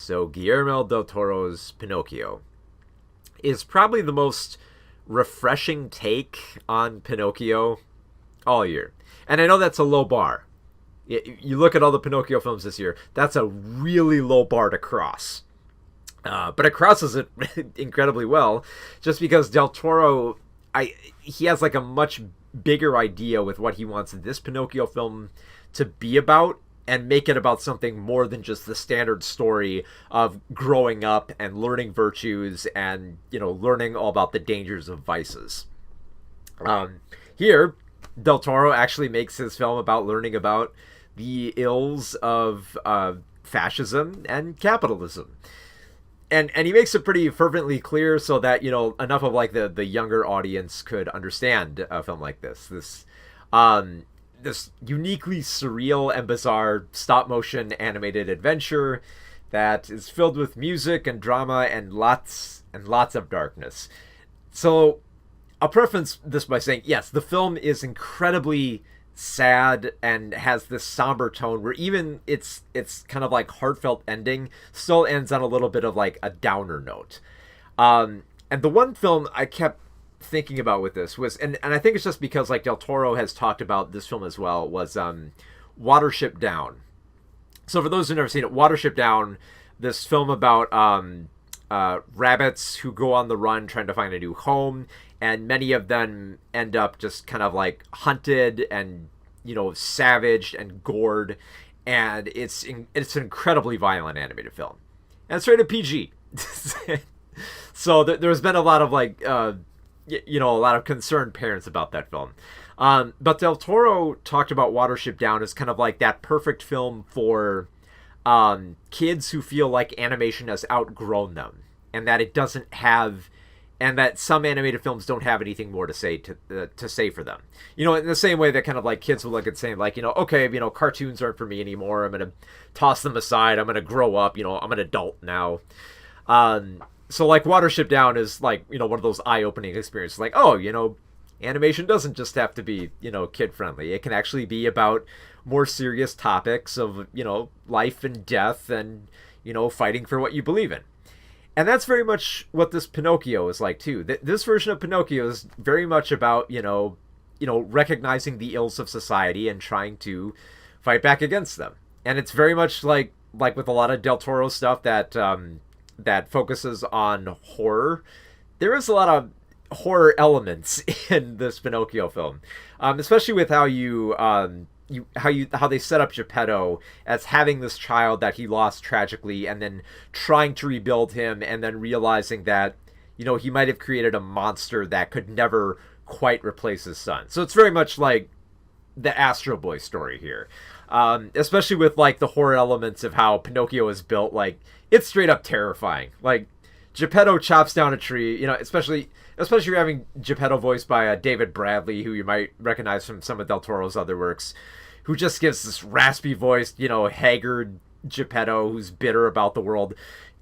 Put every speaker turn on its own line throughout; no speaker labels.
So Guillermo del Toro's Pinocchio is probably the most refreshing take on Pinocchio all year. And I know that's a low bar. You look at all the Pinocchio films this year, that's a really low bar to cross. But it crosses it incredibly well, just because Del Toro, he has like a much bigger idea with what he wants this Pinocchio film to be about, and make it about something more than just the standard story of growing up and learning virtues and, learning all about the dangers of vices. Here, Del Toro actually makes his film about learning about the ills of fascism and capitalism. And he makes it pretty fervently clear so that, enough of like the younger audience could understand a film like this. This uniquely surreal and bizarre stop-motion animated adventure that is filled with music and drama and lots of darkness. So I'll preface this by saying, yes, the film is incredibly sad and has this somber tone where even its kind of like heartfelt ending still ends on a little bit of like a downer note. And the one film I kept thinking about with this was, and I think it's just because like Del Toro has talked about this film as well, was Watership Down. So for those who've never seen it, Watership Down, this film about rabbits who go on the run trying to find a new home, and many of them end up just kind of like hunted and savaged and gored, and it's an incredibly violent animated film, and it's rated PG. So there's been a lot of like a lot of concerned parents about that film. But Del Toro talked about Watership Down as kind of like that perfect film for kids who feel like animation has outgrown them, and that it doesn't have, and that some animated films don't have anything more to say to say for them. In the same way that kind of like kids will look at saying like, okay, cartoons aren't for me anymore. I'm going to toss them aside. I'm going to grow up. I'm an adult now. So like Watership Down is like, one of those eye-opening experiences. Like, animation doesn't just have to be, kid-friendly. It can actually be about more serious topics of, life and death and, fighting for what you believe in. And that's very much what this Pinocchio is like, too. This version of Pinocchio is very much about, recognizing the ills of society and trying to fight back against them. And it's very much like with a lot of Del Toro stuff that focuses on horror. There is a lot of horror elements in this Pinocchio film, especially with how how they set up Geppetto as having this child that he lost tragically, and then trying to rebuild him, and then realizing that he might have created a monster that could never quite replace his son. So it's very much like the Astro Boy story here, especially with like the horror elements of how Pinocchio is built. Like, it's straight up terrifying. Like, Geppetto chops down a tree, especially you're having Geppetto voiced by David Bradley, who you might recognize from some of Del Toro's other works, who just gives this raspy voiced, haggard Geppetto who's bitter about the world,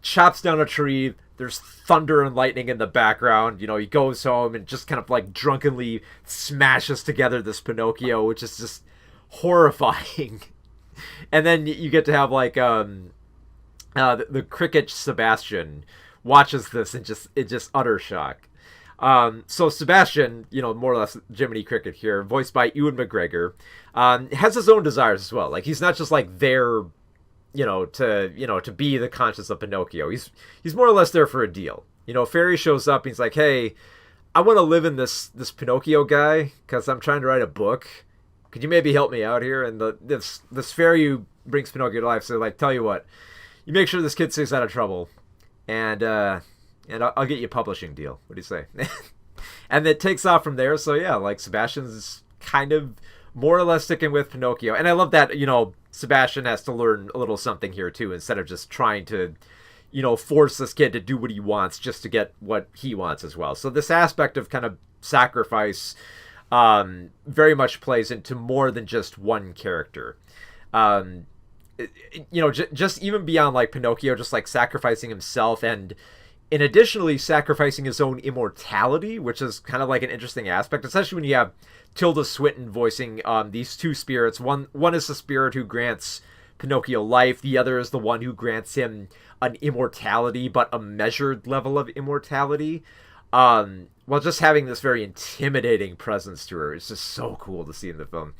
chops down a tree. There's thunder and lightning in the background. He goes home and just kind of like drunkenly smashes together this Pinocchio, which is just horrifying. And then you get to have like the cricket Sebastian watches this and just utter shock. So Sebastian, more or less Jiminy Cricket here, voiced by Ewan McGregor, has his own desires as well. Like, he's not just like there, to be the conscience of Pinocchio. He's more or less there for a deal. Fairy shows up and he's like, hey, I want to live in this Pinocchio guy because I'm trying to write a book. Could you maybe help me out here? And this fairy who brings Pinocchio to life, so like, tell you what, you make sure this kid stays out of trouble, and I'll get you a publishing deal. What do you say? And it takes off from there. So yeah, like Sebastian's kind of more or less sticking with Pinocchio. And I love that, Sebastian has to learn a little something here too, instead of just trying to, force this kid to do what he wants just to get what he wants as well. So this aspect of kind of sacrifice very much plays into more than just one character. Just even beyond like Pinocchio, just like sacrificing himself and additionally sacrificing his own immortality, which is kind of like an interesting aspect, especially when you have Tilda Swinton voicing these two spirits. One is the spirit who grants Pinocchio life. The other is the one who grants him an immortality, but a measured level of immortality. While just having this very intimidating presence to her. It's just so cool to see in the film.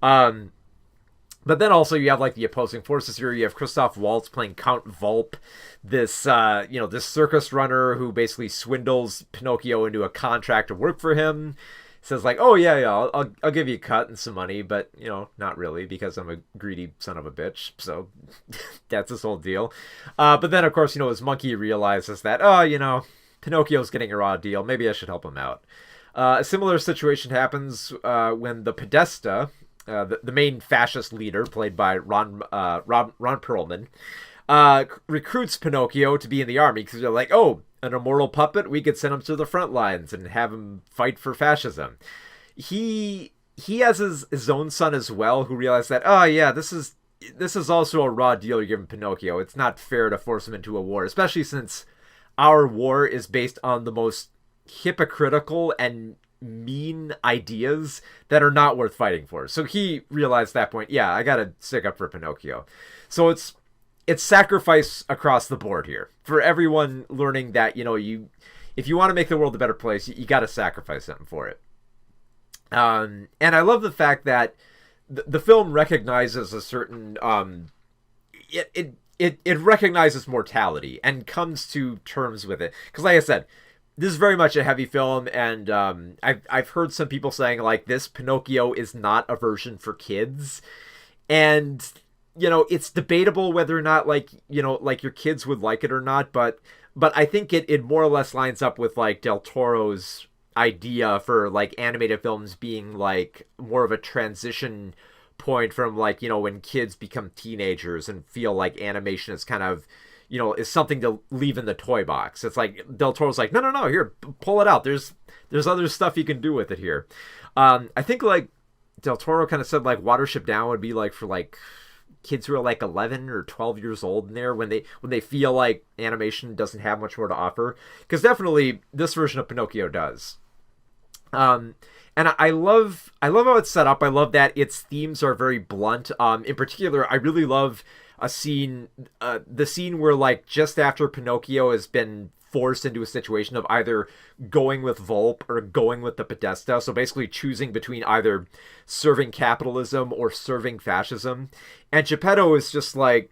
But then also you have like the opposing forces here. You have Christoph Waltz playing Count Volp, this this circus runner who basically swindles Pinocchio into a contract to work for him. Says like, oh yeah, I'll give you a cut and some money, but not really, because I'm a greedy son of a bitch. So that's his whole deal. But then of course his monkey realizes that Pinocchio's getting a raw deal. Maybe I should help him out. A similar situation happens when the Podesta, the main fascist leader, played by Ron Perlman, recruits Pinocchio to be in the army because they're like, oh, an immoral puppet, we could send him to the front lines and have him fight for fascism. He has his own son as well, who realized that, oh yeah, this is also a raw deal you're giving Pinocchio. It's not fair to force him into a war, especially since our war is based on the most hypocritical and mean ideas that are not worth fighting for. So he realized that point, yeah, I gotta stick up for Pinocchio. So it's sacrifice across the board here for everyone, learning that if you want to make the world a better place, you got to sacrifice something for it. And I love the fact that the film recognizes a certain it recognizes mortality and comes to terms with it, because like I said, this is very much a heavy film, and I've heard some people saying like this Pinocchio is not a version for kids, and it's debatable whether or not like your kids would like it or not, but I think it more or less lines up with like Del Toro's idea for like animated films being like more of a transition point from like when kids become teenagers and feel like animation is kind of is something to leave in the toy box. It's like Del Toro's like, no, here, pull it out. There's other stuff you can do with it here. I think like Del Toro kind of said like Watership Down would be like for like kids who are like 11 or 12 years old in there, when they feel like animation doesn't have much more to offer, because definitely this version of Pinocchio does. And I love how it's set up. I love that its themes are very blunt. In particular, I really love the scene where like just after Pinocchio has been forced into a situation of either going with Volpe or going with the Podesta, so basically choosing between either serving capitalism or serving fascism, and Geppetto is just like,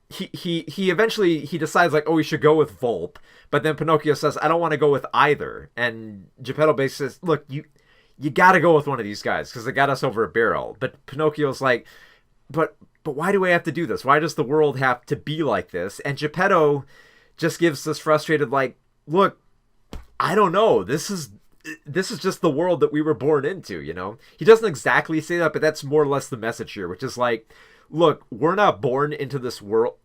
he eventually decides like, oh, we should go with Volpe, but then Pinocchio says, I don't want to go with either, and Geppetto basically says, look, you gotta go with one of these guys because they got us over a barrel. But Pinocchio's like, but why do I have to do this? Why does the world have to be like this? And Geppetto just gives this frustrated like, look, I don't know. This is just the world that we were born into, He doesn't exactly say that, but that's more or less the message here, which is like, look, we're not born into this world.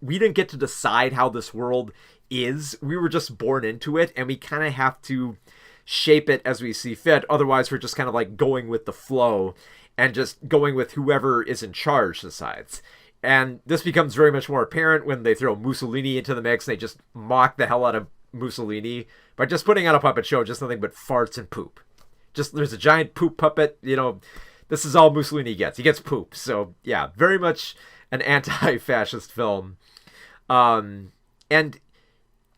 We didn't get to decide how this world is. We were just born into it, and we kind of have to shape it as we see fit. Otherwise, we're just kind of like going with the flow and just going with whoever is in charge decides. And this becomes very much more apparent when they throw Mussolini into the mix. And they just mock the hell out of Mussolini by just putting on a puppet show, just nothing but farts and poop. Just there's a giant poop puppet. This is all Mussolini gets. He gets poop. So yeah, very much an anti-fascist film. And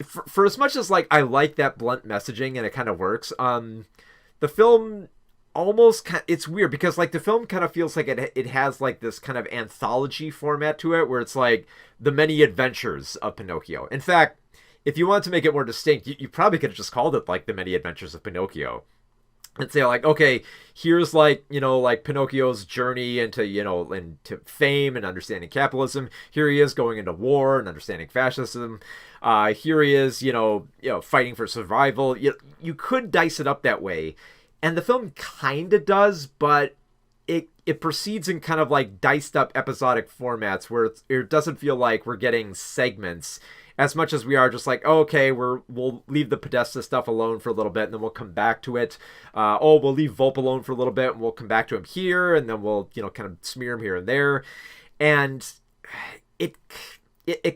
for as much as like I like that blunt messaging and it kind of works, the film almost it's weird because like the film kind of feels like it has like this kind of anthology format to it, where it's like the many adventures of Pinocchio. In fact, if you wanted to make it more distinct, you probably could have just called it like the many adventures of Pinocchio, and say like, okay, here's like like Pinocchio's journey into into fame and understanding capitalism. Here he is going into war and understanding fascism. Here he is fighting for survival. You could dice it up that way. And the film kind of does, but it proceeds in kind of like diced up episodic formats where it doesn't feel like we're getting segments as much as we are just like, oh, okay, we'll leave the Podesta stuff alone for a little bit and then we'll come back to it. We'll leave Volpe alone for a little bit and we'll come back to him here, and then we'll kind of smear him here and there. And it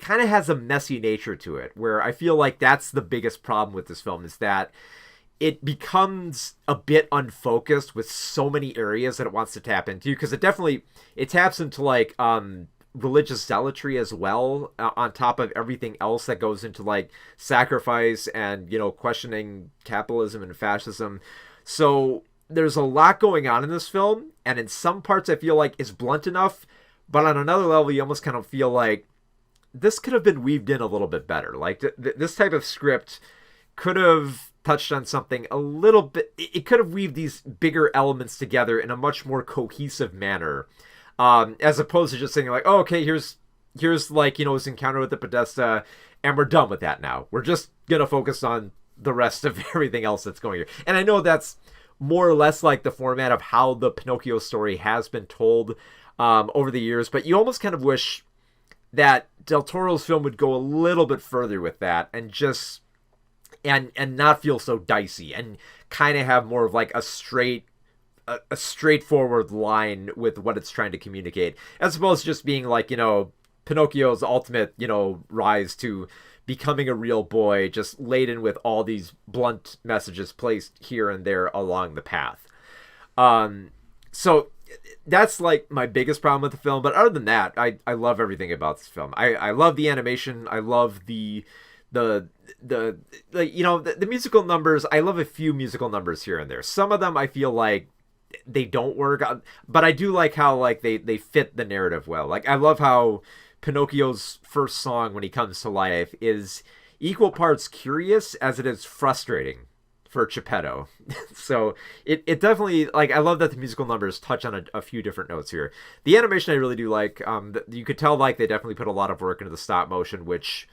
kind of has a messy nature to it, where I feel like that's the biggest problem with this film, is that it becomes a bit unfocused with so many areas that it wants to tap into, because it taps into like religious zealotry as well, on top of everything else that goes into like sacrifice and, questioning capitalism and fascism. So there's a lot going on in this film, and in some parts I feel like it's blunt enough, but on another level you almost kind of feel like this could have been weaved in a little bit better. Like this type of script could have touched on something a little bit. It could have weaved these bigger elements together in a much more cohesive manner, as opposed to just saying like, oh, okay, here's like, his encounter with the Podesta, and we're done with that now. We're just gonna focus on the rest of everything else that's going here. And I know that's more or less like the format of how the Pinocchio story has been told over the years, but you almost kind of wish that Del Toro's film would go a little bit further with that, and just and not feel so dicey, and kind of have more of like a straightforward line with what it's trying to communicate, as opposed to just being like, Pinocchio's ultimate, rise to becoming a real boy, just laden with all these blunt messages placed here and there along the path. So that's like my biggest problem with the film. But other than that, I love everything about this film. I love the animation. I love the musical numbers. I love a few musical numbers here and there. Some of them I feel like they don't work, but I do like how like they fit the narrative well. Like I love how Pinocchio's first song when he comes to life is equal parts curious as it is frustrating for Geppetto. So it definitely, like, I love that the musical numbers touch on a few different notes here. The animation I really do like. You could tell like they definitely put a lot of work into the stop motion, which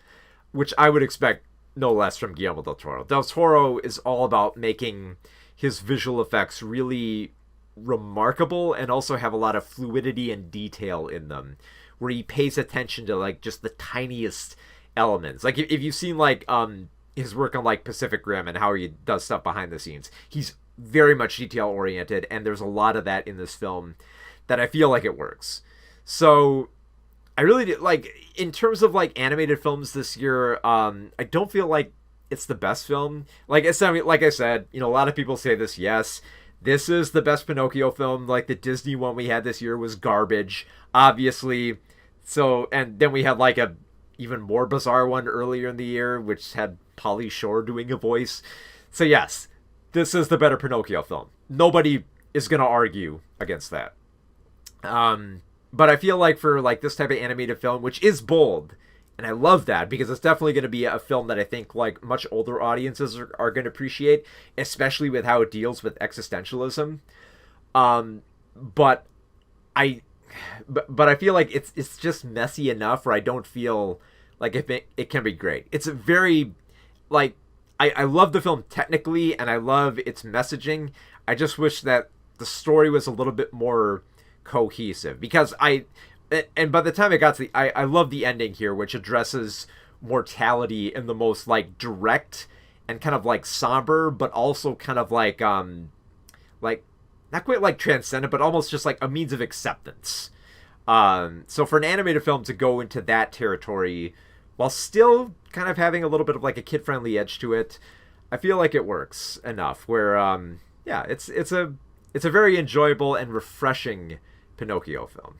I would expect no less from Guillermo del Toro. Del Toro is all about making his visual effects really remarkable and also have a lot of fluidity and detail in them, where he pays attention to like just the tiniest elements. Like if you've seen like his work on like Pacific Rim and how he does stuff behind the scenes, he's very much detail oriented, and there's a lot of that in this film that I feel like it works. So I really do, like, in terms of like animated films this year, I don't feel like it's the best film. Like I said, a lot of people say this. Yes, this is the best Pinocchio film. Like the Disney one we had this year was garbage, obviously. So, and then we had like a even more bizarre one earlier in the year, which had Pauly Shore doing a voice. So yes, this is the better Pinocchio film. Nobody is gonna argue against that. But I feel like for like this type of animated film, which is bold, and I love that because it's definitely going to be a film that I think like much older audiences are going to appreciate, especially with how it deals with existentialism. But I feel like it's just messy enough where I don't feel like it can be great. It's a very, like, I love the film technically and I love its messaging. I just wish that the story was a little bit more cohesive, because and by the time it got to I love the ending here, which addresses mortality in the most like direct and kind of like somber, but also kind of like not quite like transcendent, but almost just like a means of acceptance. So for an animated film to go into that territory while still kind of having a little bit of like a kid-friendly edge to it, I feel like it works enough where it's a very enjoyable and refreshing Pinocchio film.